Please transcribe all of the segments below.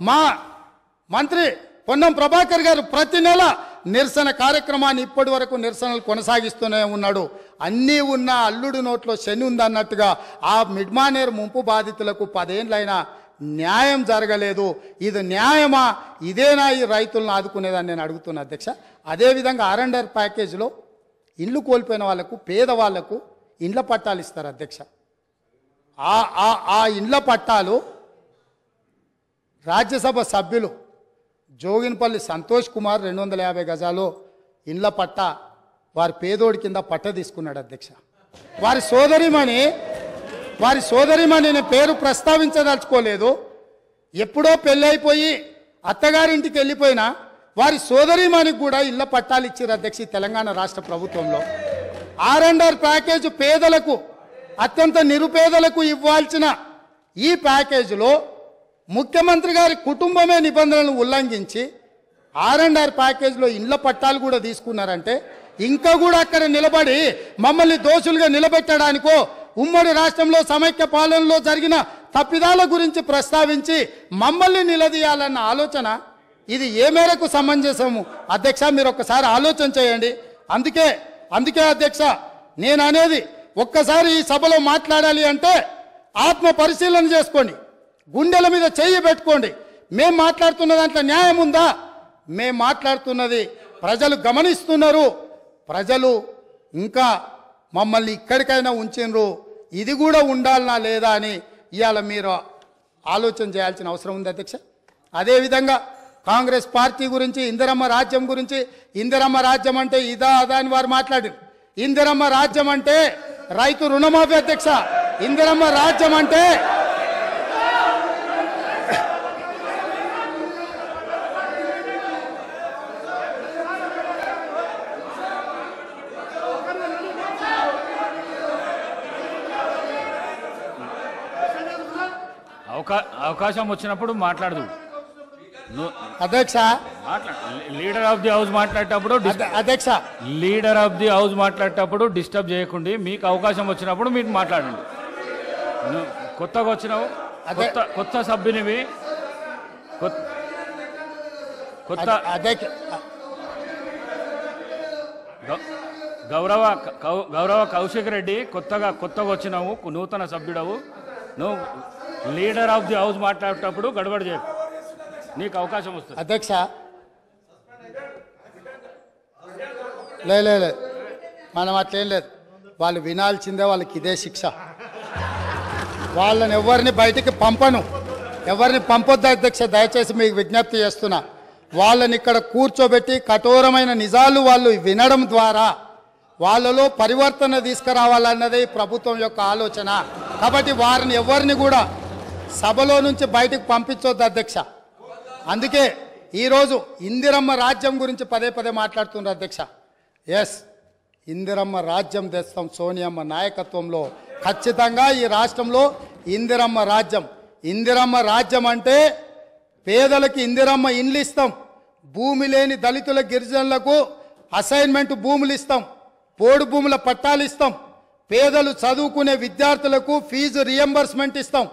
మా మంత్రి పొన్నం ప్రభాకర్ గారు ప్రతి నెల నిరసన కార్యక్రమాన్ని ఇప్పటి వరకు నిరసనలు కొనసాగిస్తూనే ఉన్నాడు. అన్నీ ఉన్న అల్లుడు నోట్లో శని ఉందన్నట్టుగా ఆ మిడ్మానేర్ ముంపు బాధితులకు 10 ఏళ్ళైనా న్యాయం జరగలేదు. ఇది న్యాయమా? ఇదేనా ఈ రైతులను ఆదుకునేదని నేను అడుగుతున్నా అధ్యక్ష. అదేవిధంగా ఆర్ఎండ్ఆర్ ప్యాకేజీలో ఇల్లు కోల్పోయిన వాళ్లకు, పేదవాళ్లకు ఇండ్ల పట్టాలు ఇస్తారు అధ్యక్ష. ఆ ఇండ్ల పట్టాలు రాజ్యసభ సభ్యులు జోగినపల్లి సంతోష్ కుమార్ 250 గజాలు ఇండ్ల పట్ట వారి పేదోడి కింద పట్ట తీసుకున్నాడు అధ్యక్ష. వారి సోదరిమణి నేను పేరు ప్రస్తావించదలుచుకోలేదు. ఎప్పుడో పెళ్ళైపోయి అత్తగారింటికి వెళ్ళిపోయినా వారి సోదరిమణికి కూడా ఇళ్ల పట్టాలు ఇచ్చారు అధ్యక్ష తెలంగాణ రాష్ట్ర ప్రభుత్వంలో. ఆర్ఎండ్ఆర్ ప్యాకేజ్ పేదలకు, అత్యంత నిరుపేదలకు ఇవ్వాల్సిన ఈ ప్యాకేజీలో ముఖ్యమంత్రి గారి కుటుంబమే నిబంధనలను ఉల్లంఘించి ఆర్ఎండ్ఆర్ ప్యాకేజీలో ఇండ్ల పట్టాలు కూడా తీసుకున్నారంటే ఇంకా కూడా అక్కడ నిలబడి మమ్మల్ని దోషులుగా నిలబెట్టడానికో ఉమ్మడి రాష్ట్రంలో సమైక్య పాలనలో జరిగిన తప్పిదాల గురించి ప్రస్తావించి మమ్మల్ని నిలదీయాలన్న ఆలోచన ఇది ఏ మేరకు సమంజసము అధ్యక్ష? మీరు ఒక్కసారి ఆలోచన చేయండి. అందుకే అధ్యక్ష నేను అనేది, ఒక్కసారి ఈ సభలో మాట్లాడాలి అంటే ఆత్మ పరిశీలన చేసుకోండి, గుండెల మీద చెయ్యి పెట్టుకోండి. మేము మాట్లాడుతున్న దాంట్లో న్యాయం ఉందా? మేము మాట్లాడుతున్నది ప్రజలు గమనిస్తున్నారు. ప్రజలు ఇంకా మమ్మల్ని ఇక్కడికైనా ఉంచినరు, ఇది కూడా ఉండాలనా లేదా అని ఇవాళ మీరు ఆలోచన చేయాల్సిన అవసరం ఉంది అధ్యక్ష. అదేవిధంగా కాంగ్రెస్ పార్టీ గురించి, ఇందిరమ్మ రాజ్యం గురించి, ఇందిరమ్మ రాజ్యం అంటే ఇదా అదా అని వారు మాట్లాడారు. ఇందిరమ్మ రాజ్యం అంటే రైతు రుణమాఫీ అధ్యక్ష. ఇందిరమ్మ రాజ్యం అంటే అవకాశం వచ్చినప్పుడు మాట్లాడదు అధ్యక్ష. లీడర్ ఆఫ్ ది హౌస్ మాట్లాడేటప్పుడు అధ్యక్ష, లీడర్ ఆఫ్ ది హౌస్ మాట్లాడేటప్పుడు డిస్టర్బ్ చేయకండి. మీకు అవకాశం వచ్చినప్పుడు మీరు మాట్లాడండి. కొత్తగా వచ్చినావు, కొత్త సభ్యునివి, కొత్త గౌరవ కౌశిక్ రెడ్డి కొత్తగా వచ్చినావు, నూతన సభ్యుడవు. నువ్వు లీడర్ ఆఫ్ ది హౌస్ మాట్లాడేటప్పుడు గడబడి చేయకు, నీకు అవకాశం వస్తుంది అధ్యక్ష. లేదు మనం అట్లేం లేదు, వాళ్ళు వినాల్సిందే, వాళ్ళకి ఇదే శిక్ష. వాళ్ళని ఎవరిని బయటికి పంపను, ఎవరిని పంపొద్దు అధ్యక్ష. దయచేసి మీకు విజ్ఞప్తి చేస్తున్నా, వాళ్ళని ఇక్కడ కూర్చోబెట్టి కఠోరమైన నిజాలు వాళ్ళు వినడం ద్వారా వాళ్ళలో పరివర్తన తీసుకురావాలన్నదే ప్రభుత్వం యొక్క ఆలోచన. కాబట్టి వారిని ఎవరిని కూడా సభలో నుంచి బయటకు పంపించొద్దు అధ్యక్ష. అందుకే ఈరోజు ఇందిరమ్మ రాజ్యం గురించి పదే మాట్లాడుతున్నారు అధ్యక్ష. ఎస్, ఇందిరమ్మ రాజ్యం తెస్తాం సోనియమ్మ నాయకత్వంలో. ఖచ్చితంగా ఈ రాష్ట్రంలో ఇందిరమ్మ రాజ్యం అంటే పేదలకు ఇందిరమ్మ ఇండ్లు ఇస్తాం, భూమి లేని దళితుల గిరిజనులకు అసైన్మెంట్ భూములు ఇస్తాం, పోడు భూముల పట్టాలు ఇస్తాం, పేదలు చదువుకునే విద్యార్థులకు ఫీజు రియంబర్స్మెంట్ ఇస్తాం,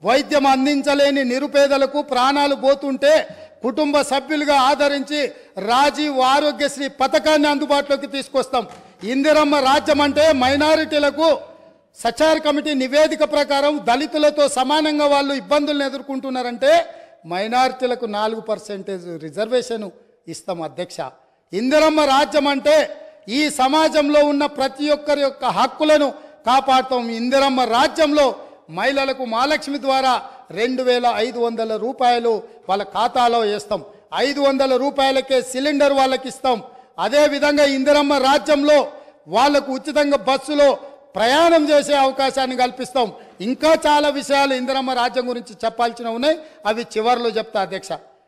వైద్యం అందించలేని నిరుపేదలకు ప్రాణాలు పోతుంటే కుటుంబ సభ్యులుగా ఆదరించి రాజీవ్ ఆరోగ్యశ్రీ పథకాన్ని అందుబాటులోకి తీసుకొస్తాం. ఇందిరమ్మ రాజ్యం అంటే మైనారిటీలకు సచార్ కమిటీ నివేదిక ప్రకారం దళితులతో సమానంగా వాళ్ళు ఇబ్బందులను ఎదుర్కొంటున్నారంటే మైనారిటీలకు 4% రిజర్వేషన్ ఇస్తాం అధ్యక్ష. ఇందిరమ్మ రాజ్యం అంటే ఈ సమాజంలో ఉన్న ప్రతి ఒక్కరి యొక్క హక్కులను కాపాడుతాం. ఇందిరమ్మ రాజ్యంలో మహిళలకు మహాలక్ష్మి ద్వారా 2500 రూపాయలు వాళ్ళ ఖాతాలో వేస్తాం, 500 రూపాయలకే సిలిండర్ వాళ్ళకి ఇస్తాం. అదేవిధంగా ఇందిరమ్మ రాజ్యంలో వాళ్లకు ఉచితంగా బస్సులో ప్రయాణం చేసే అవకాశాన్ని కల్పిస్తాం. ఇంకా చాలా విషయాలు ఇందిరమ్మ రాజ్యం గురించి చెప్పాల్సిన ఉన్నాయి, అవి చివరిలో చెప్తా అధ్యక్ష.